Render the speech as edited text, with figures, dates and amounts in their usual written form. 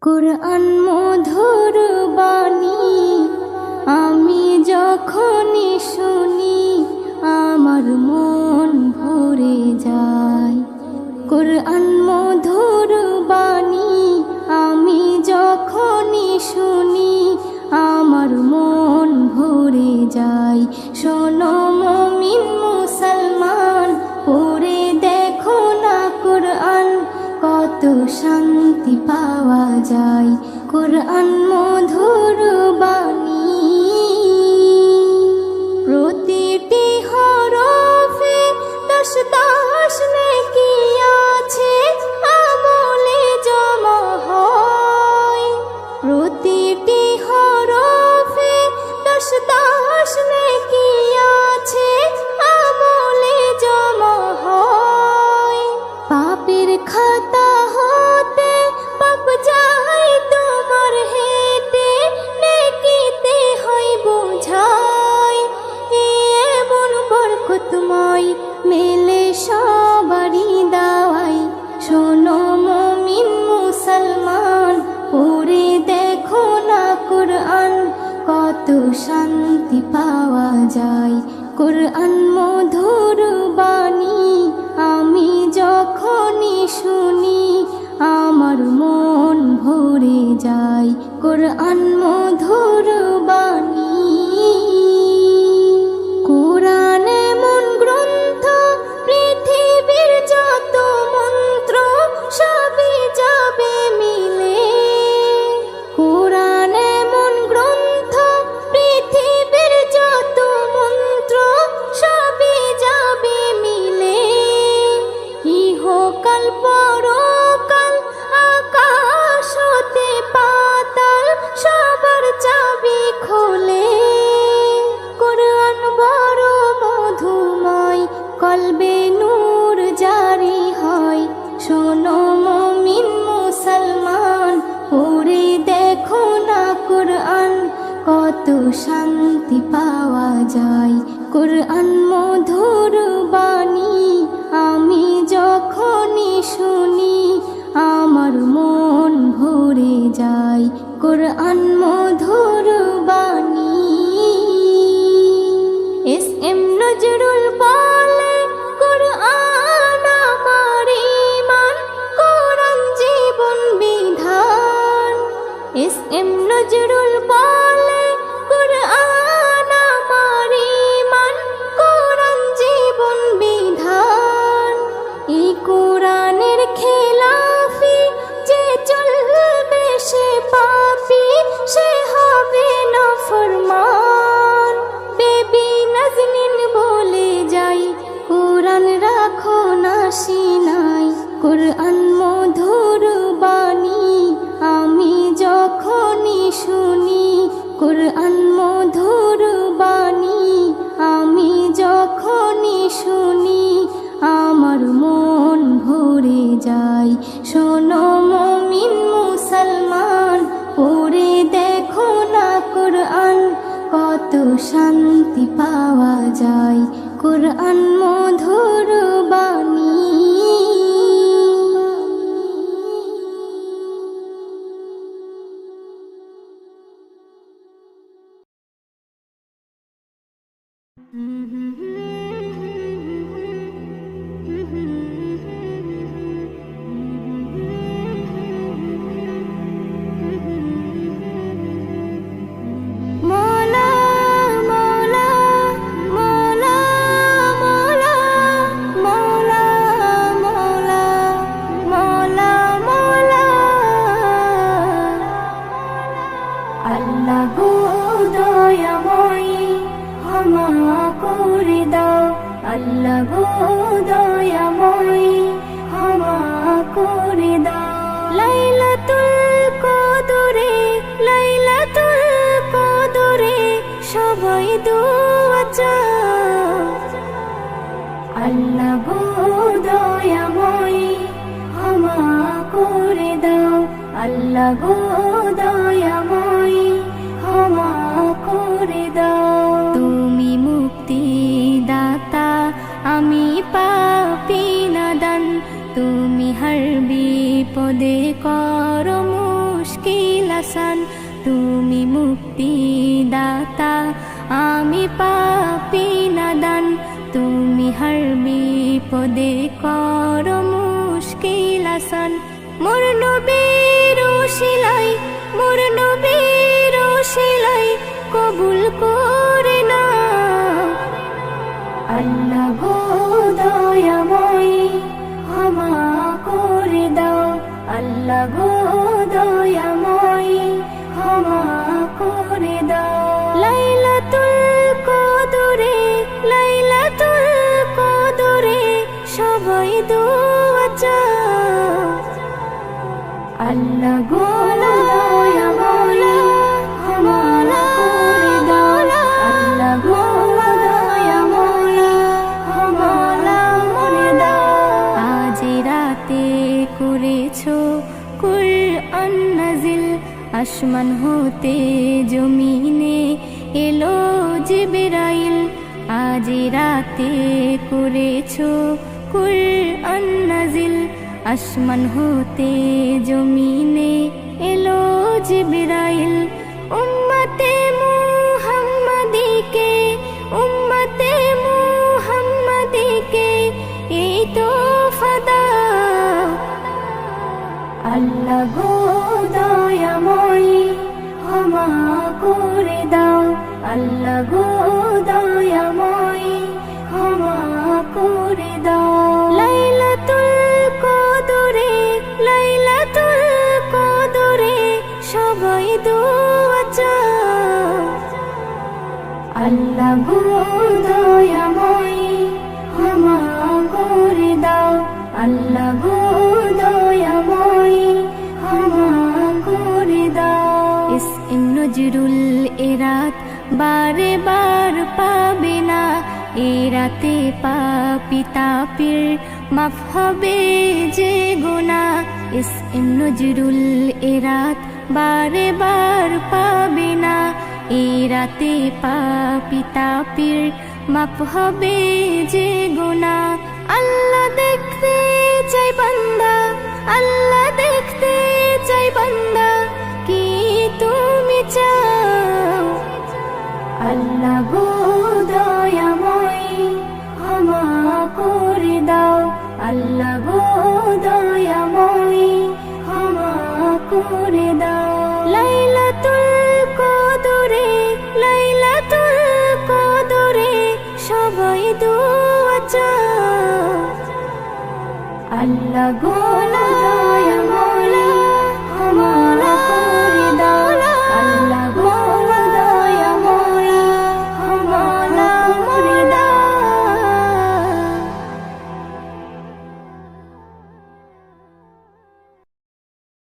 কুরআন মধুর বাণী আমি যখনই শুনি আমার মন ভরে যায়। কুরআন মধুর বাণী আমি যখনই শুনি আমার মন ভরে যায়। শোনো মুমিন মুসলমান, পড়ে দেখো না কুরআন, কত শান্তি পাওয়া যায়। কুরআন মধুর বাণী প্রতিটি হরফে দশ দশ নেকি আছে, আমলে জমা হয়। প্রতিটি হরফে দশ দশ নেকি আছে, আমলে জমা হয়। পাপের খাতা হতে পাপ যায় তোমার হেঁটে, নেকিতে হয় বোঝাই। এমন বরকতময় মেলে সবারই দাওয়াই। শোনো মুমিন মুসলমান, পড়ে দেখো না কুরআন, কত শান্তি পাওয়া যায়। কুরআন মধুর বাণী আমি যখনই শুনি আমার মন ভরে যায়। কুরআন মধুর বাণী কুরআন এমন গ্রন্থ, পৃথিবীর যত মন্ত্র সবই যাবে মিলে। কুরআন এমন গ্রন্থ, পৃথিবীর যত মন্ত্র সবই যাবে মিলে। ইহকাল পরকাল আকাশ হতে পাতাল সবার চাবি খোলে। কুরআন বড় মধুময়, কলবে নূর জারি হয়। শোনো মুমিন মুসলমান, পড়ে দেখো না কুরআন, কত শান্তি পাওয়া যায়। কুরআন মধুর বাণী আমি যখনই শুনি আমার মন ভরে যায়। কুরআন মধুর বাণী এস এম নজরুল বলে, কুরআন আমার ঈমান, কুরআন জীবন বিধান। এস এম নজরুল বলে, কুরআন আমার ঈমান, কুরআন জীবন বিধান। এই কুরআনের খেলাফি যে চলবে সে পাপী, সে হবে নাফরমান। বেবি নাজনীন বলে যাই, কুরআন রাখো না সিনাই। কুরআন মধুর বাণী আমি যখনই শুনি, কুরআন মধুর বাণী আমি যখনই শুনি আমার মন ভরে যায়। শোনো মুমিন মুসলমান, পড়ে দেখো না কুরআন, কত শান্তি পাওয়া যায়। কুরআন মধুর বাণী মৌলা মৌলা মৌলা মৌলা মৌলা মৌলা মৌলা মৌলা আল্লাহ গো দয়াময়ী ক্ষমা করে দাও। আল্লাহ গো দয়াময়ী ক্ষমা করে দাও। লাইলাতুল কদরে, লাইলাতুল কদরে সবাই দোয়া চাও। আল্লাহ গো দয়াময়ী ক্ষমা করে দাও। আল্লাহ গো দয়াময়ী ক্ষমা করে দাও। তুমি মুক্তি দাতা, আমি পাপী নাদান, তুমি হর বিপদে করো মুশকিল হাসান তুমি মুক্তি দাতা আমি পাপী নাদান তুমি হর বিপদে করো মুশকিল আসান মোর নবীর ওসিলাই মোর নবীর ওসিলাই কবুল করে নাও আল্লাহ গো দয়াময় ক্ষমা করে দাও আল্লাহ গো দয়াময় ক্ষমা করে দাও লাইলাতুল কদরে লাইলাতুল কদরে সবাই দোয়া চাও আল্লাহ গো দয়াময় ক্ষমা করে দাও আল্লাহ গো দয়াময় ক্ষমা করে দাও আজ রাতে করেছো কুরআন নাজিল আসমান হতে জমিনে এলো জিবরাইল আজ রাতে করেছো কুরআন নাজিল আসমান হতে জমিনে এলো জিবরাইল উম্মতে মুহাম্মাদিকে উম্মতে মুহাম্মাদিকে এই তোফা দাও আল্লাহ গো দয়াময় ক্ষমা করে দাও আল্লাহ গো দয়াময় ক্ষমা করে দাও লাইলাতুল কদরে লাইলাতুল কদরে সবাই দোয়া চাও আল্লাহ গো দয়াময় ক্ষমা করে দাও আল্লাহ গো দয়াময় ক্ষমা করে দাও ইসম নজরুল এরাত বারে বার পাবে না এ রাতে পাপী তাপির মাফ হবে যে গুনাহ ইসম নজরুল এরাত বারে বার পাবে না এ রাতে পাপী তাপির মাফ হবে যে গুনাহ আল্লাহ দেখতে চাই বান্দা আল্লাহ দেখতে চাই বান্দা কি তুমি চাও আল্লাহ গো দয়াময় ক্ষমা করে দাও আল্লাহ গো দয়াময় ক্ষমা করে দাও লাইলাতুল কদরে লাইলাতুল কদরে সবাই দোয়া চাও আল্লাহ গো দয়াময়